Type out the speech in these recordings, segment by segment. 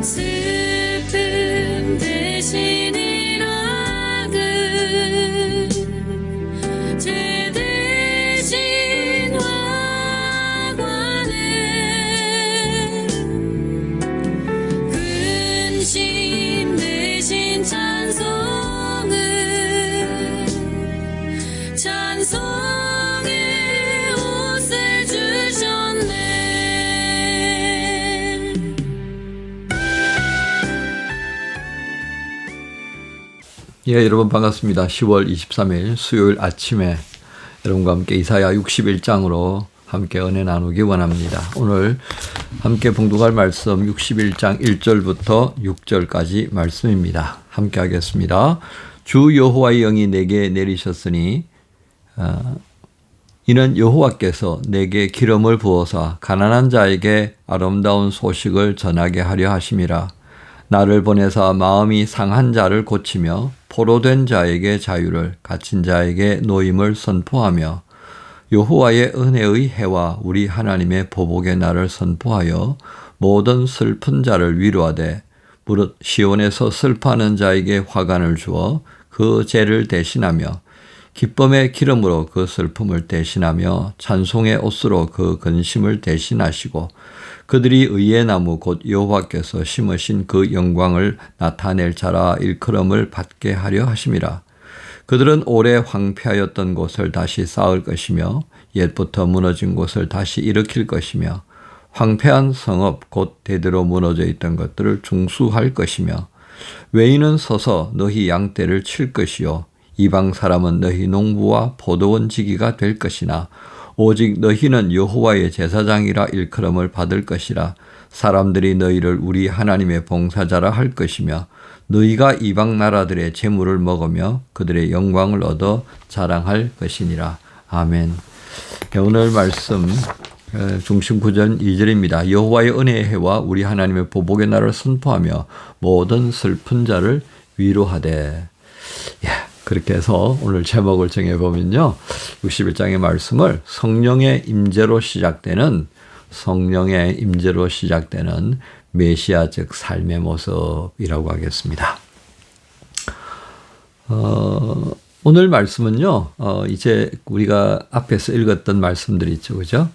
슬픔 대신 일하듯 죄 대신 화관에 근심 대신 찬송을 찬송의 옷을 주셨네. 예, 여러분 반갑습니다. 10월 23일 수요일 아침에 여러분과 함께 이사야 61장으로 함께 은혜 나누기 원합니다. 오늘 함께 봉독할 말씀 61장 1절부터 6절까지 말씀입니다. 함께 하겠습니다. 주 여호와의 영이 내게 내리셨으니 이는 여호와께서 내게 기름을 부어서 가난한 자에게 아름다운 소식을 전하게 하려 하심이라. 나를 보내사 마음이 상한 자를 고치며 포로된 자에게 자유를, 갇힌 자에게 노임을 선포하며 여호와의 은혜의 해와 우리 하나님의 보복의 날을 선포하여 모든 슬픈 자를 위로하되 무릇 시온에서 슬퍼하는 자에게 화관을 주어 그 죄를 대신하며 기쁨의 기름으로 그 슬픔을 대신하며 찬송의 옷으로 그 근심을 대신하시고 그들이 의의 나무 곧 여호와께서 심으신 그 영광을 나타낼 자라 일컬음을 받게 하려 하심이라. 그들은 오래 황폐하였던 곳을 다시 쌓을 것이며 옛부터 무너진 곳을 다시 일으킬 것이며 황폐한 성읍 곧 대대로 무너져 있던 것들을 중수할 것이며 외인은 서서 너희 양떼를 칠 것이요 이방 사람은 너희 농부와 포도원 지기가 될 것이나 오직 너희는 여호와의 제사장이라 일컬음을 받을 것이라. 사람들이 너희를 우리 하나님의 봉사자라 할 것이며 너희가 이방 나라들의 재물을 먹으며 그들의 영광을 얻어 자랑할 것이니라. 아멘. 오늘 말씀 중심 구절은 2절입니다. 여호와의 은혜의 해와 우리 하나님의 보복의 날을 선포하며 모든 슬픈 자를 위로하되. 그렇게 해서 오늘 제목을 정해보면요. 61장의 말씀을 성령의 임재로 시작되는 메시아적 삶의 모습이라고 하겠습니다. 오늘 말씀은요. 이제 우리가 앞에서 읽었던 말씀들이 있죠. 그죠?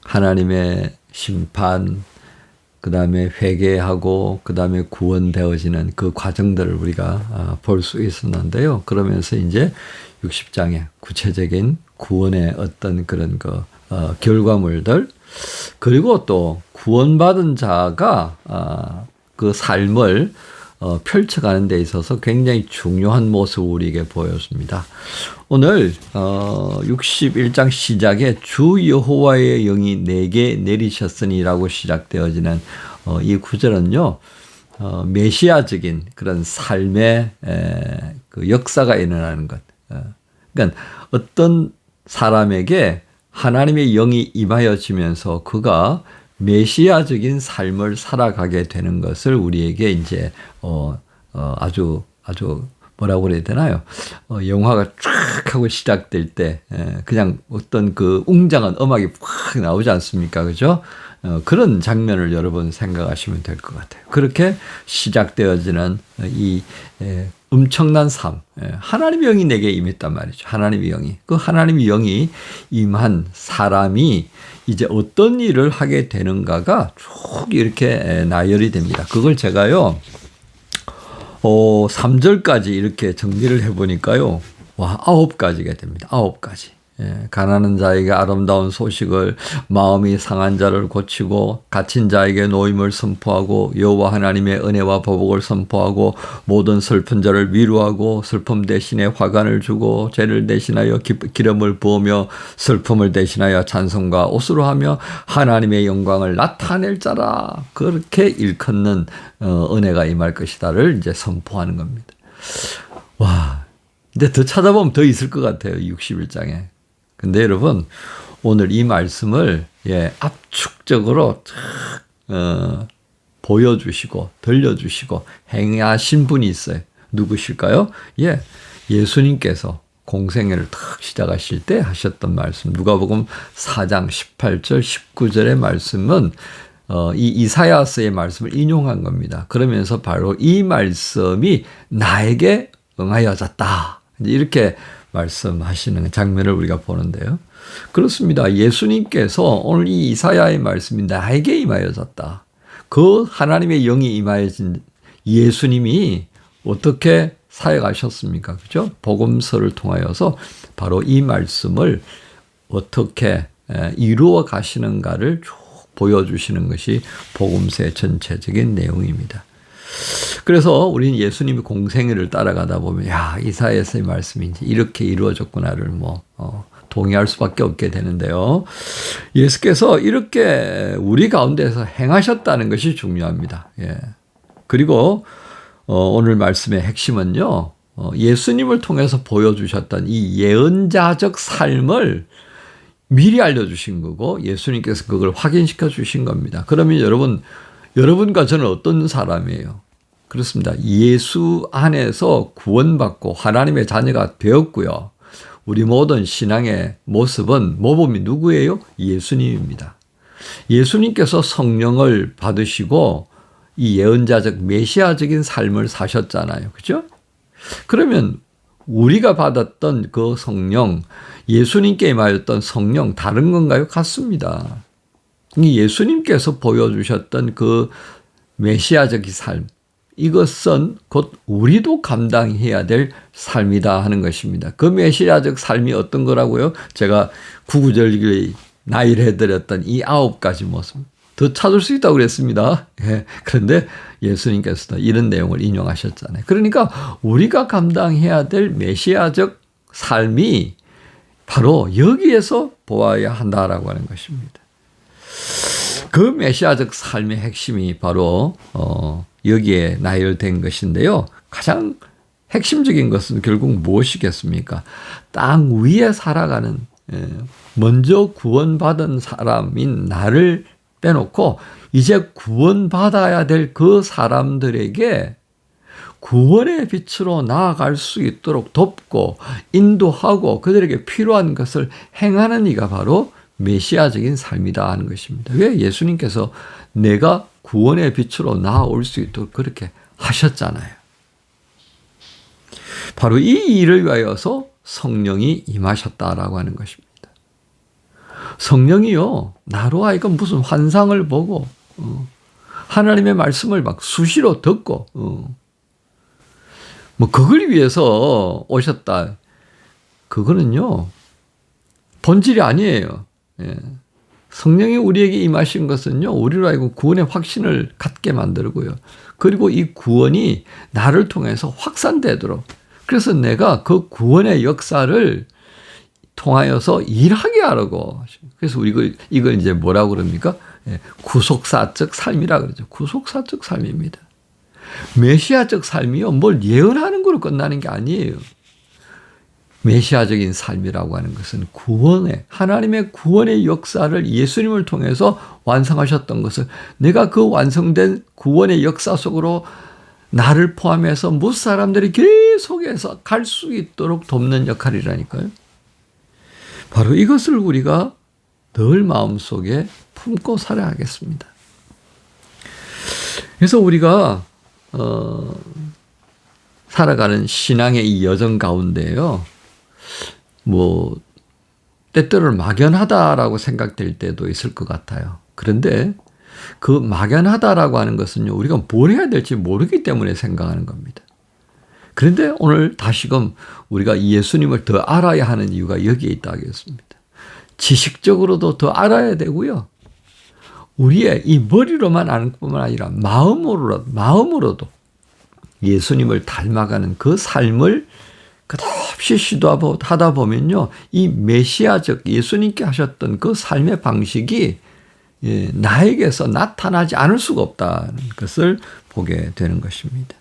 하나님의 심판, 그 다음에 회개하고 그 다음에 구원되어지는 그 과정들을 우리가 볼 수 있었는데요. 그러면서 이제 60장의 구체적인 구원의 어떤 그런 결과물들, 그리고 또 구원받은 자가 그 삶을 펼쳐가는 데 있어서 굉장히 중요한 모습을 우리에게 보였습니다. 오늘 61장 시작에 주 여호와의 영이 내게 내리셨으니라고 시작되어지는 이 구절은요. 메시아적인 그런 삶의 그 역사가 일어나는 것. 그러니까 어떤 사람에게 하나님의 영이 임하여지면서 그가 메시아적인 삶을 살아가게 되는 것을 우리에게 이제 아주 뭐라고 그래야 되나요? 영화가 쫙 하고 시작될 때 그냥 어떤 그 웅장한 음악이 확 나오지 않습니까? 그죠? 그런 장면을 여러분 생각하시면 될 것 같아요. 그렇게 시작되어지는 이 엄청난 삶. 하나님의 영이 내게 임했단 말이죠. 하나님의 영이. 그 하나님의 영이 임한 사람이 이제 어떤 일을 하게 되는가가 쭉 이렇게 나열이 됩니다. 그걸 제가요. 3절까지 이렇게 정리를 해보니까요. 와, 9가지가 됩니다. 9가지. 가난한 자에게 아름다운 소식을, 마음이 상한 자를 고치고 갇힌 자에게 노임을 선포하고 여호와 하나님의 은혜와 보복을 선포하고 모든 슬픈 자를 위로하고 슬픔 대신에 화관을 주고 죄를 대신하여 기름을 부으며 슬픔을 대신하여 찬송과 옷으로 하며 하나님의 영광을 나타낼 자라. 그렇게 일컫는 은혜가 임할 것이다를 이제 선포하는 겁니다. 와, 근데 더 찾아보면 더 있을 것 같아요. 61장에. 근데 여러분 오늘 이 말씀을 압축적으로 보여주시고 들려주시고 행하신 분이 있어요. 누구실까요? 예수님께서 공생애를 탁 시작하실 때 하셨던 말씀, 누가복음 4장 18절 19절의 말씀은 이 이사야서의 말씀을 인용한 겁니다. 그러면서 바로 이 말씀이 나에게 응하여졌다. 이렇게 말씀하시는 장면을 우리가 보는데요. 그렇습니다. 예수님께서 오늘 이 이사야의 말씀이 나에게 임하여졌다. 그 하나님의 영이 임하여진 예수님이 어떻게 사역하셨습니까? 그죠? 복음서를 통하여서 바로 이 말씀을 어떻게 이루어 가시는가를 쭉 보여주시는 것이 복음서의 전체적인 내용입니다. 그래서 우리는 예수님의 공생애를 따라가다 보면 야, 이사야서의 말씀이 이제 이렇게 이루어졌구나를 동의할 수밖에 없게 되는데요. 예수께서 이렇게 우리 가운데서 행하셨다는 것이 중요합니다. 예. 그리고 오늘 말씀의 핵심은요. 예수님을 통해서 보여주셨던 이 예언자적 삶을 미리 알려주신 거고 예수님께서 그걸 확인시켜 주신 겁니다. 그러면 여러분과 저는 어떤 사람이에요? 그렇습니다. 예수 안에서 구원받고 하나님의 자녀가 되었고요. 우리 모든 신앙의 모습은 모범이 누구예요? 예수님입니다. 예수님께서 성령을 받으시고 이 예언자적 메시아적인 삶을 사셨잖아요. 그죠? 그러면 우리가 받았던 그 성령, 예수님께 임하였던 성령 다른 건가요? 같습니다. 예수님께서 보여주셨던 그 메시아적인 삶, 이것은 곧 우리도 감당해야 될 삶이다 하는 것입니다. 그 메시아적 삶이 어떤 거라고요? 제가 구구절기 나열을 해드렸던 이 9가지 모습. 더 찾을 수 있다고 그랬습니다. 예. 그런데 예수님께서도 이런 내용을 인용하셨잖아요. 그러니까 우리가 감당해야 될 메시아적 삶이 바로 여기에서 보아야 한다라고 하는 것입니다. 그 메시아적 삶의 핵심이 바로 여기에 나열된 것인데요. 가장 핵심적인 것은 결국 무엇이겠습니까? 땅 위에 살아가는 먼저 구원받은 사람인 나를 빼놓고 이제 구원받아야 될 그 사람들에게 구원의 빛으로 나아갈 수 있도록 돕고 인도하고 그들에게 필요한 것을 행하는 이가 바로 메시아적인 삶이다 하는 것입니다. 왜? 예수님께서 내가 구원의 빛으로 나아올 수 있도록 그렇게 하셨잖아요. 바로 이 일을 위하여서 성령이 임하셨다라고 하는 것입니다. 성령이요, 나로 하여금 무슨 환상을 보고 하나님의 말씀을 막 수시로 듣고 그걸 위해서 오셨다. 그거는요, 본질이 아니에요. 예. 성령이 우리에게 임하신 것은요, 우리로 하여금 구원의 확신을 갖게 만들고요. 그리고 이 구원이 나를 통해서 확산되도록. 그래서 내가 그 구원의 역사를 통하여서 일하게 하라고. 그래서 이걸 이제 뭐라고 그럽니까? 예. 구속사적 삶이라 그러죠. 구속사적 삶입니다. 메시아적 삶이요, 뭘 예언하는 거로 끝나는 게 아니에요. 메시아적인 삶이라고 하는 것은 하나님의 구원의 역사를 예수님을 통해서 완성하셨던 것을 내가 그 완성된 구원의 역사 속으로 나를 포함해서 무슨 사람들이 계속해서 갈 수 있도록 돕는 역할이라니까요. 바로 이것을 우리가 늘 마음속에 품고 살아야 하겠습니다. 그래서 우리가 살아가는 신앙의 이 여정 가운데요. 때때로 막연하다라고 생각될 때도 있을 것 같아요. 그런데 그 막연하다라고 하는 것은요, 우리가 뭘 해야 될지 모르기 때문에 생각하는 겁니다. 그런데 오늘 다시금 우리가 예수님을 더 알아야 하는 이유가 여기에 있다 하겠습니다. 지식적으로도 더 알아야 되고요. 우리의 이 머리로만 아는 뿐만 아니라 마음으로도 예수님을 닮아가는 그 삶을 끝없이 시도하다 보면요, 이 메시아적 예수님께 하셨던 그 삶의 방식이 나에게서 나타나지 않을 수가 없다는 것을 보게 되는 것입니다.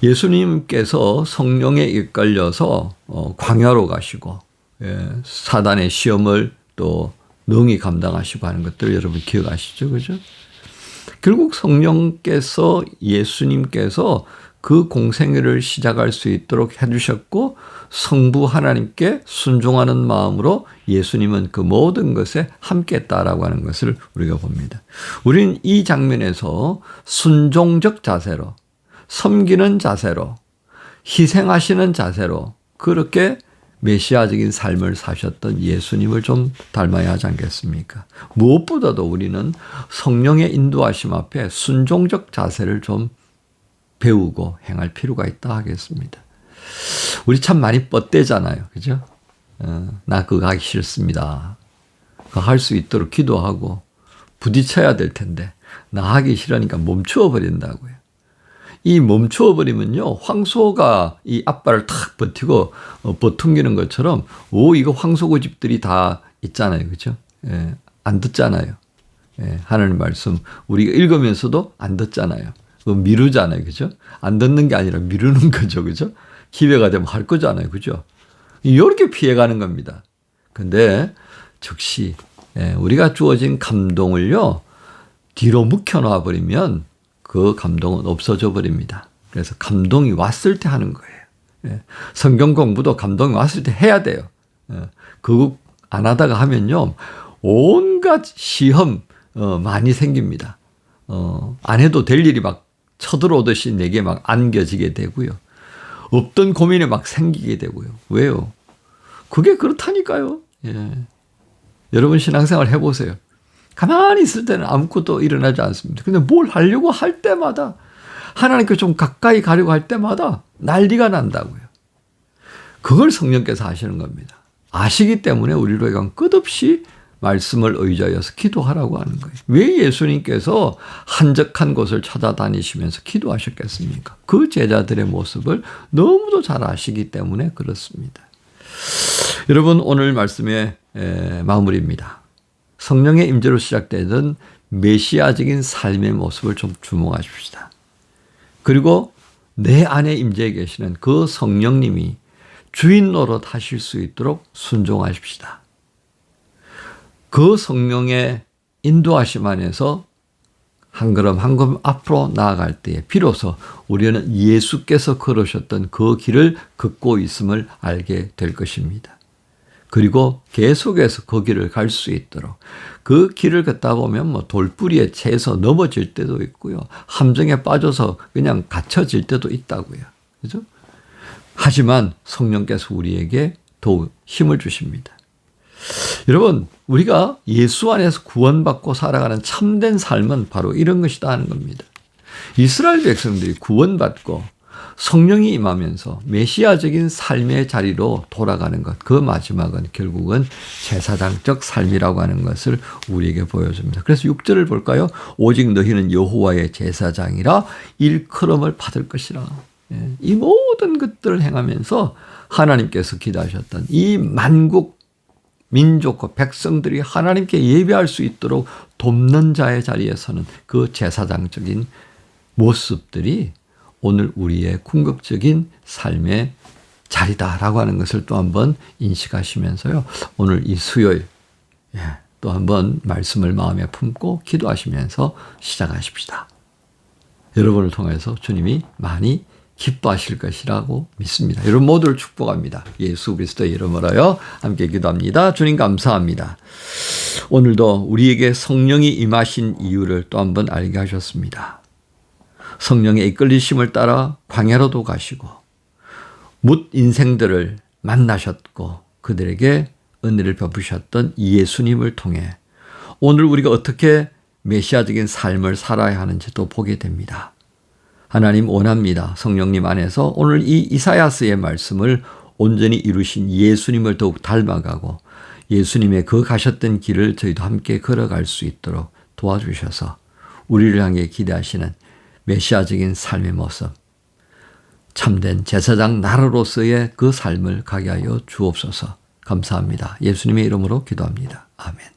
예수님께서 성령에 이끌려서 광야로 가시고 사단의 시험을 또 능히 감당하시고 하는 것들 여러분 기억하시죠? 그죠? 결국 성령께서 예수님께서 그 공생애를 시작할 수 있도록 해주셨고 성부 하나님께 순종하는 마음으로 예수님은 그 모든 것에 함께했다라고 하는 것을 우리가 봅니다. 우리는 이 장면에서 순종적 자세로, 섬기는 자세로, 희생하시는 자세로 그렇게 메시아적인 삶을 사셨던 예수님을 좀 닮아야 하지 않겠습니까? 무엇보다도 우리는 성령의 인도하심 앞에 순종적 자세를 좀 배우고 행할 필요가 있다 하겠습니다. 우리 참 많이 뻗대잖아요. 그죠? 나 그거 하기 싫습니다. 그거 할 수 있도록 기도하고 부딪혀야 될 텐데 나 하기 싫으니까 멈추어 버린다고요. 이 멈추어 버리면요. 황소가 이 앞발을 탁 버티고 버퉁기는 것처럼 이거 황소 고집들이 다 있잖아요. 그죠? 예, 안 듣잖아요. 예, 하나님 말씀 우리가 읽으면서도 안 듣잖아요. 미루잖아요. 그죠? 안 듣는 게 아니라 미루는 거죠. 그죠? 기회가 되면 할 거잖아요. 그죠? 이렇게 피해가는 겁니다. 근데 즉시 우리가 주어진 감동을요. 뒤로 묵혀놔 버리면 그 감동은 없어져 버립니다. 그래서 감동이 왔을 때 하는 거예요. 성경 공부도 감동이 왔을 때 해야 돼요. 그거 안 하다가 하면요. 온갖 시험 많이 생깁니다. 안 해도 될 일이 막 쳐들어오듯이 내게 막 안겨지게 되고요. 없던 고민이 막 생기게 되고요. 왜요? 그게 그렇다니까요. 예. 여러분 신앙생활 해보세요. 가만히 있을 때는 아무것도 일어나지 않습니다. 근데 뭘 하려고 할 때마다 하나님께 좀 가까이 가려고 할 때마다 난리가 난다고요. 그걸 성령께서 하시는 겁니다. 아시기 때문에 우리로 하여금 끝없이 말씀을 의지하여서 기도하라고 하는 거예요. 왜 예수님께서 한적한 곳을 찾아다니시면서 기도하셨겠습니까? 그 제자들의 모습을 너무도 잘 아시기 때문에 그렇습니다. 여러분 오늘 말씀의 마무리입니다. 성령의 임재로 시작되던 메시아적인 삶의 모습을 좀 주목하십시다. 그리고 내 안에 임재해 계시는 그 성령님이 주인 노릇 하실 수 있도록 순종하십시다. 그 성령의 인도하심 안에서 한 걸음 한 걸음 앞으로 나아갈 때에 비로소 우리는 예수께서 걸으셨던 그 길을 걷고 있음을 알게 될 것입니다. 그리고 계속해서 그 길을 갈 수 있도록 그 길을 걷다 보면 뭐 돌뿌리에 채서 넘어질 때도 있고요. 함정에 빠져서 그냥 갇혀질 때도 있다고요. 그죠? 하지만 성령께서 우리에게 더욱 힘을 주십니다. 여러분, 우리가 예수 안에서 구원받고 살아가는 참된 삶은 바로 이런 것이다 하는 겁니다. 이스라엘 백성들이 구원받고 성령이 임하면서 메시아적인 삶의 자리로 돌아가는 것, 그 마지막은 결국은 제사장적 삶이라고 하는 것을 우리에게 보여줍니다. 그래서 6절을 볼까요? 오직 너희는 여호와의 제사장이라 일컬음을 받을 것이라. 이 모든 것들을 행하면서 하나님께서 기도하셨던 이 만국 민족과 백성들이 하나님께 예배할 수 있도록 돕는 자의 자리에 서는 그 제사장적인 모습들이 오늘 우리의 궁극적인 삶의 자리다라고 하는 것을 또 한번 인식하시면서요. 오늘 이 수요일 또 한번 말씀을 마음에 품고 기도하시면서 시작하십시다. 여러분을 통해서 주님이 많이 기뻐하실 것이라고 믿습니다. 여러분 모두를 축복합니다. 예수 그리스도의 이름으로요. 함께 기도합니다. 주님 감사합니다. 오늘도 우리에게 성령이 임하신 이유를 또 한번 알게 하셨습니다. 성령의 이끌리심을 따라 광야로도 가시고 뭇 인생들을 만나셨고 그들에게 은혜를 베푸셨던 예수님을 통해 오늘 우리가 어떻게 메시아적인 삶을 살아야 하는지도 보게 됩니다. 하나님 원합니다. 성령님 안에서 오늘 이 이사야스의 말씀을 온전히 이루신 예수님을 더욱 닮아가고 예수님의 그 가셨던 길을 저희도 함께 걸어갈 수 있도록 도와주셔서 우리를 향해 기대하시는 메시아적인 삶의 모습, 참된 제사장 나라로서의 그 삶을 가게 하여 주옵소서. 감사합니다. 예수님의 이름으로 기도합니다. 아멘.